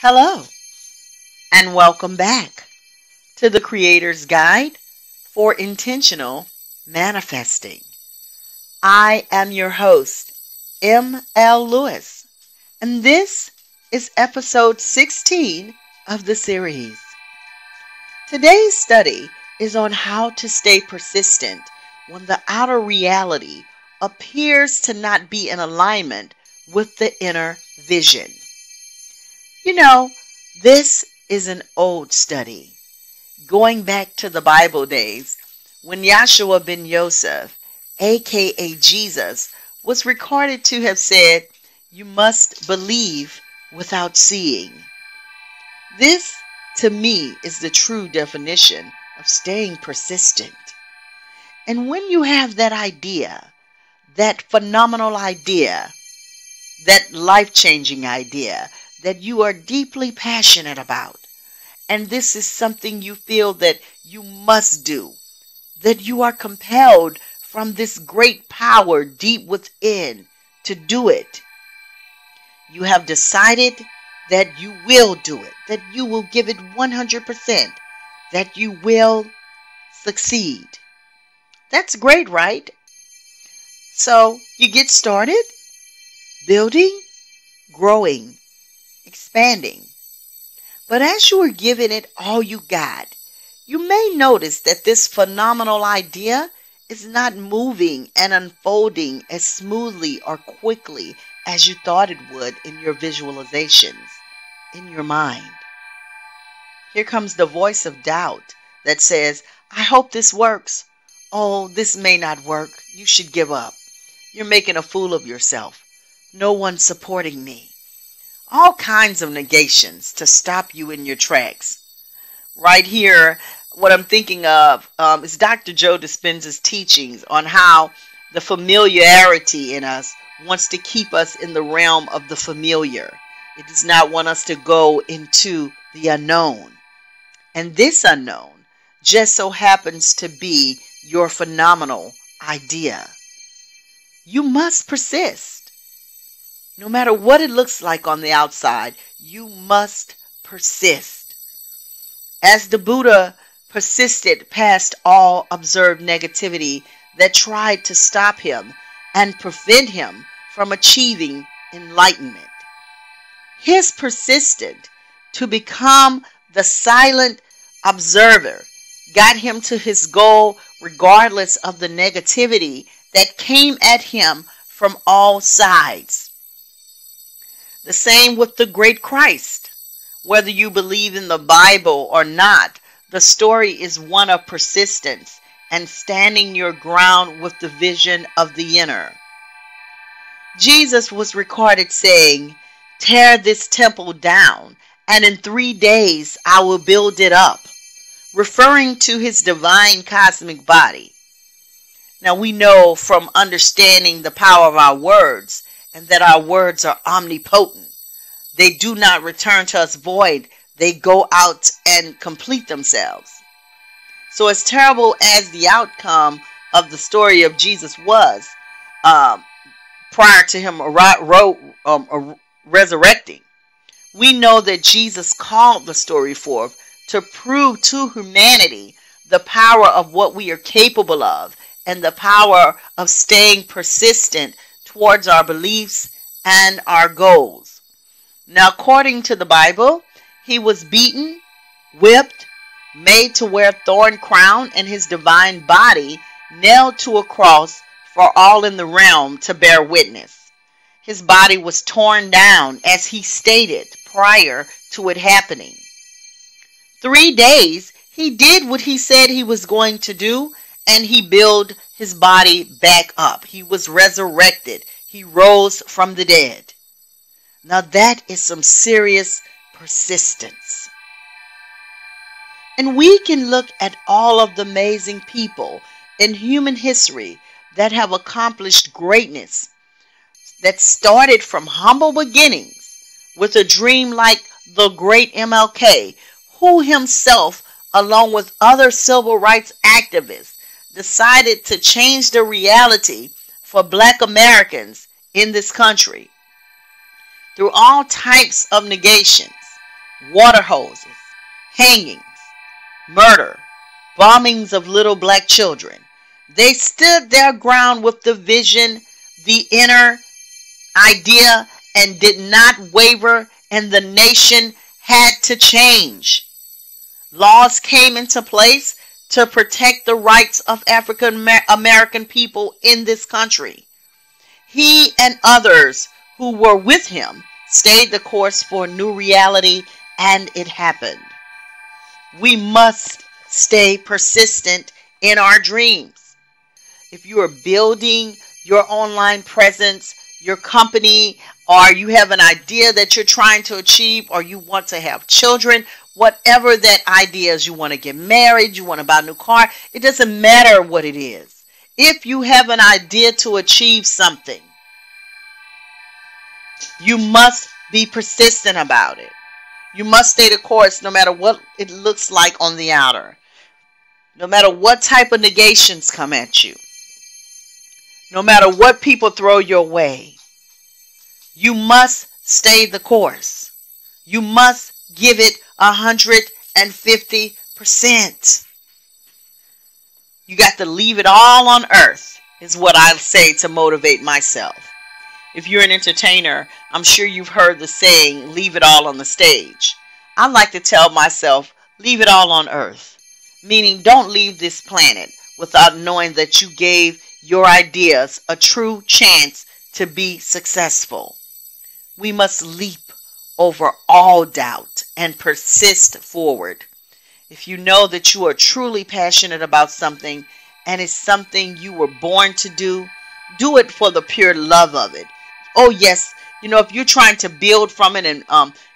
Hello, and welcome back to the Creator's Guide for Intentional Manifesting. I am your host, M.L. Lewis, and this is episode 16 of the series. Today's study is on how to stay persistent when the outer reality appears to not be in alignment with the inner vision. You know, this is an old study, going back to the Bible days when Yahshua ben Yosef, aka Jesus, was recorded to have said, "You must believe without seeing." This, to me, is the true definition of staying persistent. And when you have that idea, that phenomenal idea, that life-changing idea, that you are deeply passionate about, and this is something you feel that you must do, that you are compelled from this great power deep within to do it. You have decided that you will do it, that you will give it 100%, that you will succeed. That's great, right? So you get started building, growing, expanding. But as you are giving it all you got, you may notice that this phenomenal idea is not moving and unfolding as smoothly or quickly as you thought it would in your visualizations, in your mind. Here comes the voice of doubt that says, "I hope this works. Oh, this may not work. You should give up. You're making a fool of yourself. No one's supporting me." All kinds of negations to stop you in your tracks. Right here, what I'm thinking of is Dr. Joe Dispenza's teachings on how the familiarity in us wants to keep us in the realm of the familiar. It does not want us to go into the unknown. And this unknown just so happens to be your phenomenal idea. You must persist. No matter what it looks like on the outside, you must persist. As the Buddha persisted past all observed negativity that tried to stop him and prevent him from achieving enlightenment. His persistence to become the silent observer got him to his goal regardless of the negativity that came at him from all sides. The same with the great Christ. Whether you believe in the Bible or not, the story is one of persistence and standing your ground with the vision of the inner. Jesus was recorded saying, "Tear this temple down, and in 3 days I will build it up," referring to his divine cosmic body. Now we know from understanding the power of our words and that our words are omnipotent. They do not return to us void. They go out and complete themselves. So as terrible as the outcome of the story of Jesus was, prior to him resurrecting, we know that Jesus called the story forth to prove to humanity the power of what we are capable of and the power of staying persistent towards our beliefs and our goals. Now, according to the Bible, he was beaten, whipped, made to wear a thorn crown, and his divine body nailed to a cross for all in the realm to bear witness. His body was torn down, as he stated prior to it happening. 3 days, he did what he said he was going to do, and he built his body back up. He was resurrected. He rose from the dead. Now that is some serious persistence. And we can look at all of the amazing people in human history that have accomplished greatness, that started from humble beginnings with a dream like the great MLK, who himself, along with other civil rights activists, decided to change the reality for Black Americans in this country. Through all types of negations, water hoses, hangings, murder, bombings of little black children. They stood their ground with the vision, the inner idea, and did not waver, and the nation had to change. Laws came into place to protect the rights of African American people in this country. He and others who were with him stayed the course for a new reality, and it happened. We must stay persistent in our dreams. If you are building your online presence, your company, or you have an idea that you're trying to achieve, or you want to have children, whatever that idea is, you want to get married, you want to buy a new car, it doesn't matter what it is. If you have an idea to achieve something, you must be persistent about it. You must stay the course no matter what it looks like on the outer. No matter what type of negations come at you. No matter what people throw your way. You must stay the course. You must give it 150%. You got to leave it all on earth, is what I say to motivate myself. If you're an entertainer, I'm sure you've heard the saying, leave it all on the stage. I like to tell myself, leave it all on earth. Meaning, don't leave this planet without knowing that you gave your ideas a true chance to be successful. We must leap over all doubt and persist forward. If you know that you are truly passionate about something and it's something you were born to do it for the pure love of it. Oh yes, if you're trying to build from it and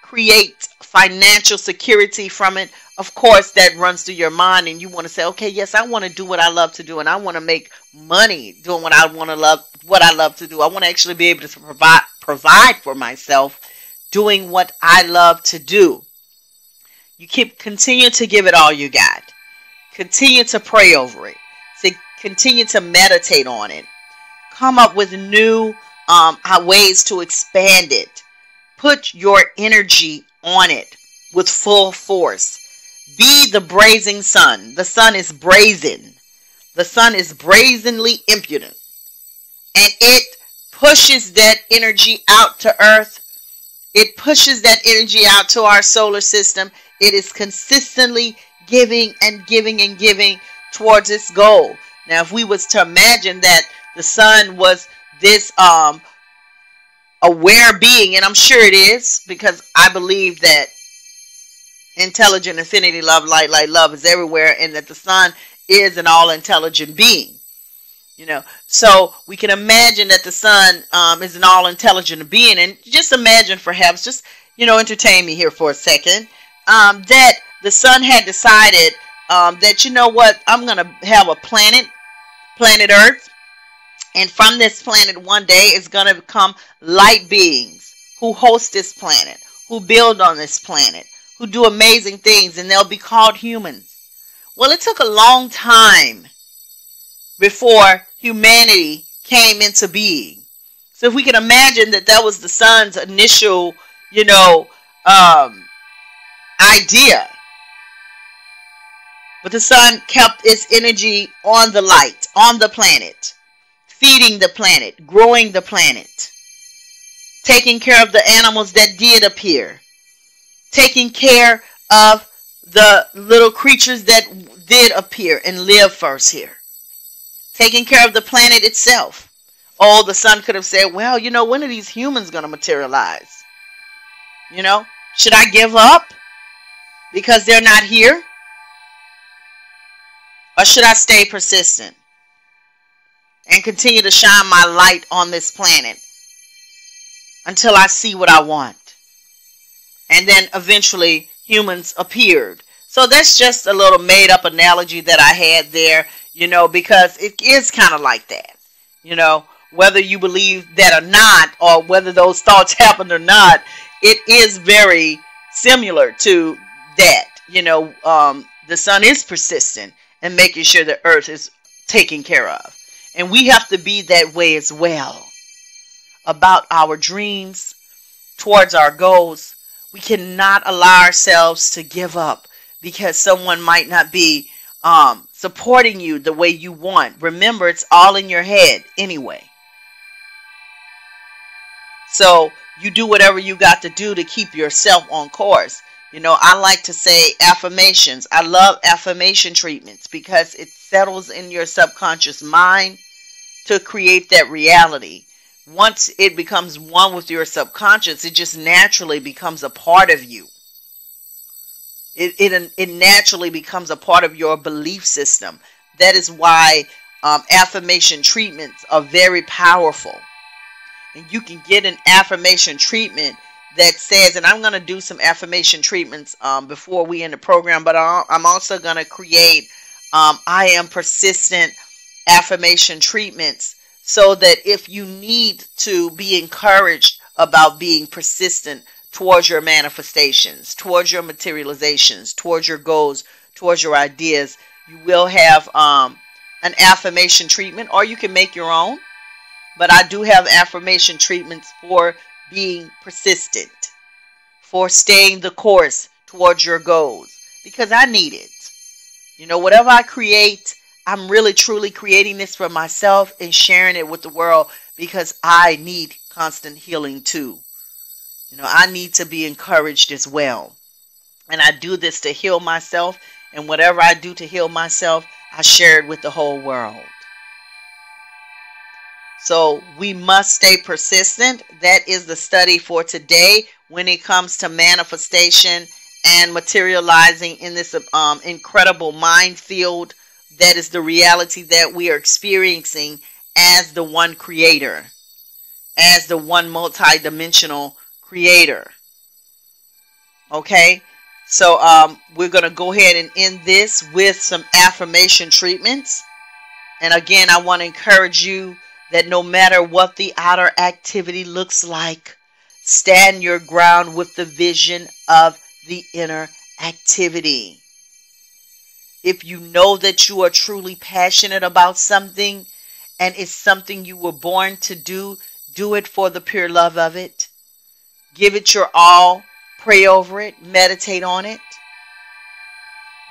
create financial security from it, of course that runs through your mind and you want to say, okay, yes, I want to do what I love to do and I want to make money doing what I love to do. I want to actually be able to provide for myself doing what I love to do. You continue to give it all you got. Continue to pray over it. Continue to meditate on it. Come up with new ways to expand it. Put your energy on it with full force. Be the brazen sun. The sun is brazen. The sun is brazenly impudent. And it pushes that energy out to earth. It pushes that energy out to our solar system. It is consistently giving and giving and giving towards its goal. Now, if we was to imagine that the sun was this aware being, and I'm sure it is, because I believe that intelligent, infinity, love, light, love is everywhere, and that the sun is an all-intelligent being. So we can imagine that the sun is an all-intelligent being, and just imagine, perhaps, just entertain me here for a second, that the sun had decided that, I'm going to have a planet Earth. And from this planet one day is going to become light beings who host this planet, who build on this planet, who do amazing things, and they'll be called humans. Well, it took a long time before humanity came into being. So if we can imagine that was the sun's initial, idea. But the sun kept its energy on the light, on the planet. Feeding the planet, growing the planet, taking care of the animals that did appear, taking care of the little creatures that did appear and live first here, taking care of the planet itself. Oh, the sun could have said, well, when are these humans going to materialize? Should I give up because they're not here? Or should I stay persistent and continue to shine my light on this planet until I see what I want? And then eventually humans appeared. So that's just a little made up analogy that I had there, because it is kind of like that. Whether you believe that or not, or whether those thoughts happened or not, it is very similar to that. The sun is persistent and making sure the earth is taken care of. And we have to be that way as well about our dreams, towards our goals. We cannot allow ourselves to give up because someone might not be supporting you the way you want. Remember, it's all in your head anyway. So you do whatever you got to do to keep yourself on course. You know, I like to say affirmations. I love affirmation treatments because it settles in your subconscious mind to create that reality. Once it becomes one with your subconscious, it just naturally becomes a part of you. It naturally becomes a part of your belief system. That is why affirmation treatments are very powerful. And you can get an affirmation treatment that says, and I'm going to do some affirmation treatments before we end the program, but I'm also going to create I am persistent affirmation treatments so that if you need to be encouraged about being persistent towards your manifestations, towards your materializations, towards your goals, towards your ideas, you will have an affirmation treatment, or you can make your own. But I do have affirmation treatments for being persistent, for staying the course towards your goals, because I need it. You know, whatever I create, I'm really truly creating this for myself and sharing it with the world because I need constant healing too. You know, I need to be encouraged as well. And I do this to heal myself, and whatever I do to heal myself, I share it with the whole world. So we must stay persistent. That is the study for today when it comes to manifestation and materializing in this incredible mind field that is the reality that we are experiencing as the one creator, as the one multidimensional creator. Okay, so we're going to go ahead and end this with some affirmation treatments. And again, I want to encourage you that no matter what the outer activity looks like, stand your ground with the vision of the inner activity. If you know that you are truly passionate about something and it's something you were born to do, do it for the pure love of it. Give it your all. Pray over it. Meditate on it.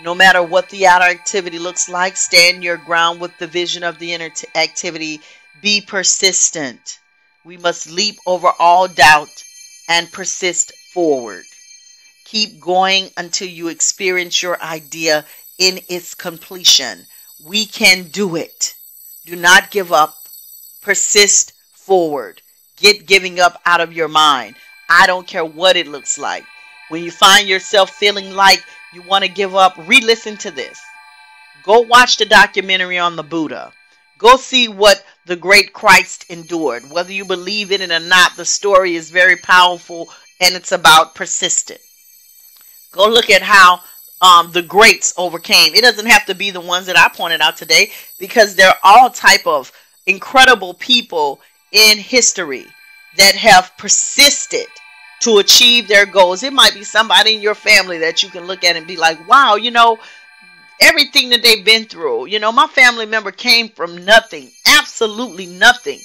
No matter what the outer activity looks like, stand your ground with the vision of the inner activity. Be persistent. We must leap over all doubt and persist forward. Keep going until you experience your idea in its completion. We can do it. Do not give up. Persist forward. Get giving up out of your mind. I don't care what it looks like. When you find yourself feeling like you want to give up, re-listen to this. Go watch the documentary on the Buddha. Go see what the great Christ endured. Whether you believe in it or not, the story is very powerful and it's about persistence. Go look at how the greats overcame. It doesn't have to be the ones that I pointed out today, because there are all type of incredible people in history that have persisted to achieve their goals. It might be somebody in your family that you can look at and be like, wow, you know, everything that they've been through. You know, my family member came from nothing, absolutely nothing.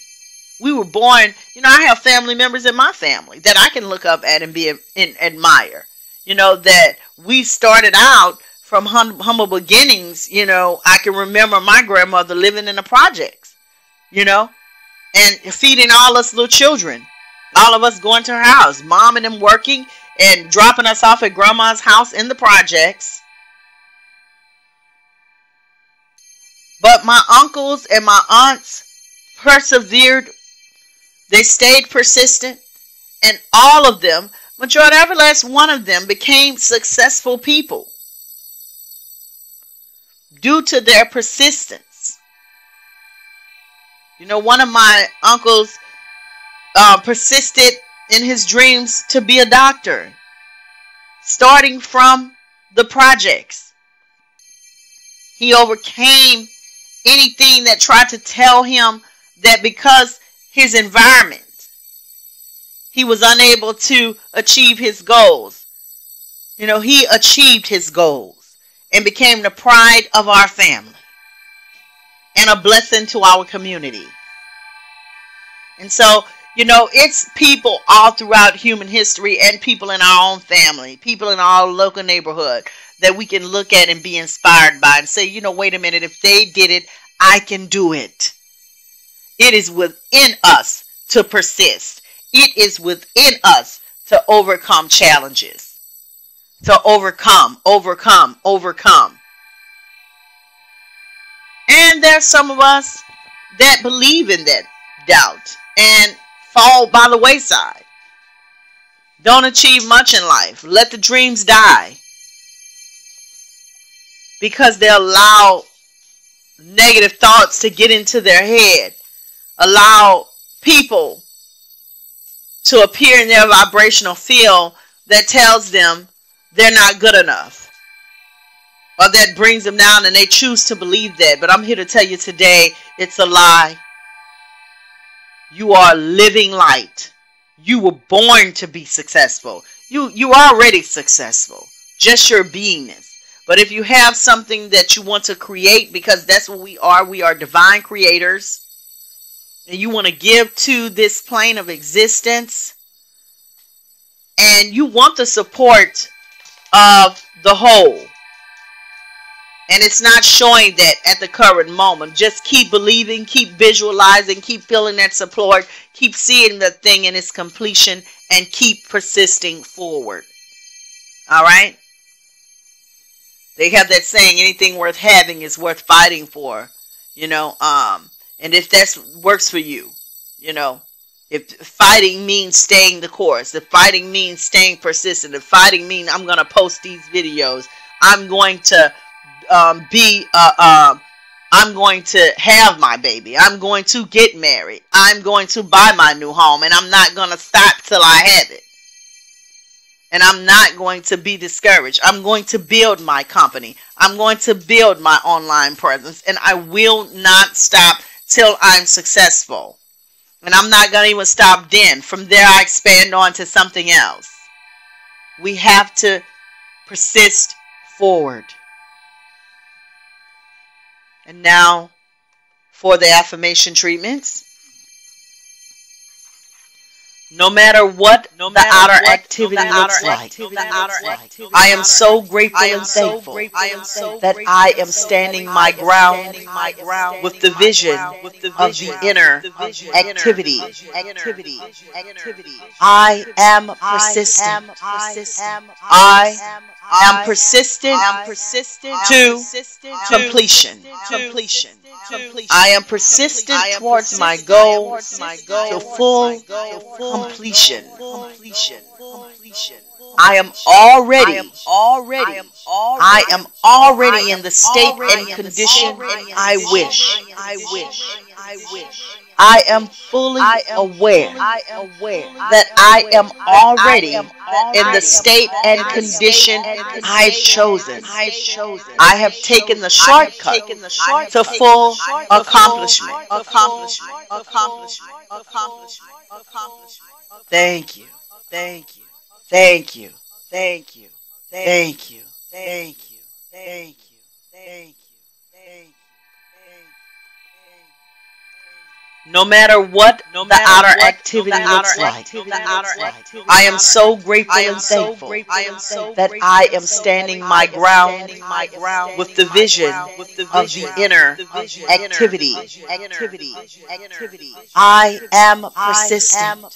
We were born, you know, I have family members in my family that I can look up at and admire. You know, that we started out from humble beginnings. You know, I can remember my grandmother living in the projects, you know, and feeding all us little children. All of us going to her house, mom and them working and dropping us off at grandma's house in the projects. But my uncles and my aunts persevered. They stayed persistent, and all of them, majority, every last one of them, became successful people due to their persistence. You know, one of my uncles persisted in his dreams to be a doctor, starting from the projects. He overcame anything that tried to tell him that because his environment, he was unable to achieve his goals. You know, he achieved his goals and became the pride of our family and a blessing to our community. And so You know, it's people all throughout human history and people in our own family, people in our local neighborhood that we can look at and be inspired by and say, you know, wait a minute, if they did it, I can do it. It is within us to persist. It is within us to overcome challenges. To overcome. And there's some of us that believe in that doubt and fall by the wayside. Don't achieve much in life. Let the dreams die. Because they allow negative thoughts to get into their head. Allow people to appear in their vibrational field that tells them they're not good enough. Or that brings them down and they choose to believe that. But I'm here to tell you today, it's a lie. You are living light. You were born to be successful. You are already successful. Just your beingness. But if you have something that you want to create, because that's what we are divine creators, and you want to give to this plane of existence, and you want the support of the whole, and it's not showing that at the current moment, just keep believing, keep visualizing, keep feeling that support, keep seeing the thing in its completion, and keep persisting forward. All right? They have that saying, anything worth having is worth fighting for, you know, and if that works for you, you know, if fighting means staying the course, if fighting means staying persistent, if fighting means I'm going to post these videos, I'm going to I'm going to have my baby, I'm going to get married, I'm going to buy my new home, and I'm not going to stop till I have it. And I'm not going to be discouraged. I'm going to build my company. I'm going to build my online presence. And I will not stop till I'm successful. And I'm not going to even stop then. From there, I expand on to something else. We have to persist forward. And now for the affirmation treatments. No matter what the outer activity looks like, I am so grateful and thankful that I am standing my ground with the vision of the inner activity. I am persistent. I am persistent to completion. I am persistent towards my goal to full completion. I am already in the state and condition I wish. I am fully aware that I am already in the state and condition I've chosen. I have taken the shortcut to full accomplishment. Thank you. Thank you. Thank you. Thank you. Thank you. Thank you. Thank you. Thank you. No matter what the outer activity looks like, I am so grateful and thankful that I am standing my ground with the vision of the inner activity. I am persistent.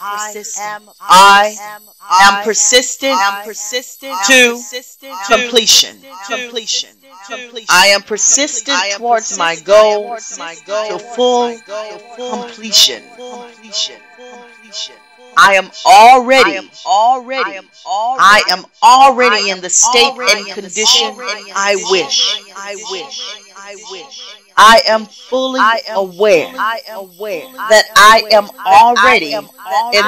I am persistent to completion. I am persistent towards my goal to full completion. I am already in the state and condition I wish. I am fully aware that I am already in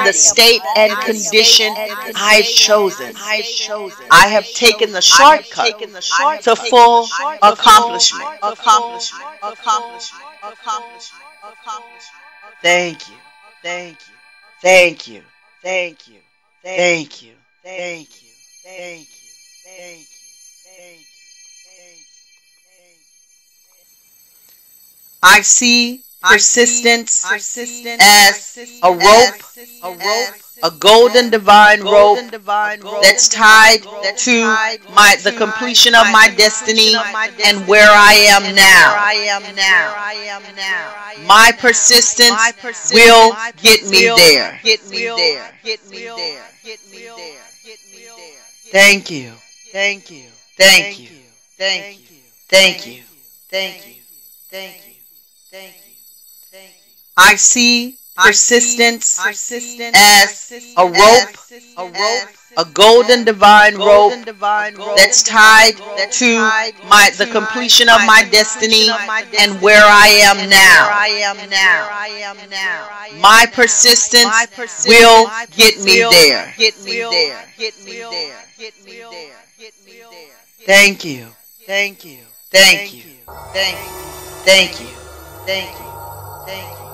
the state and condition I've chosen. I have taken the shortcut to full accomplishment. Thank you. Thank you. Thank you. Thank you. Thank you. Thank you. Thank you. Thank you. I see persistence as a rope, a golden divine rope that's tied to the completion of my destiny and where I am now. My persistence will get me there. Thank you. Thank you. Thank you. Thank you. Thank you. Thank you. Thank you. Thank you. Thank you. I see persistence as a rope, a golden divine rope that's tied to the completion of my destiny and where I am now. My persistence will get me there. Thank you. Thank you. Thank you. Thank you. Thank you. Thank you. Thank you.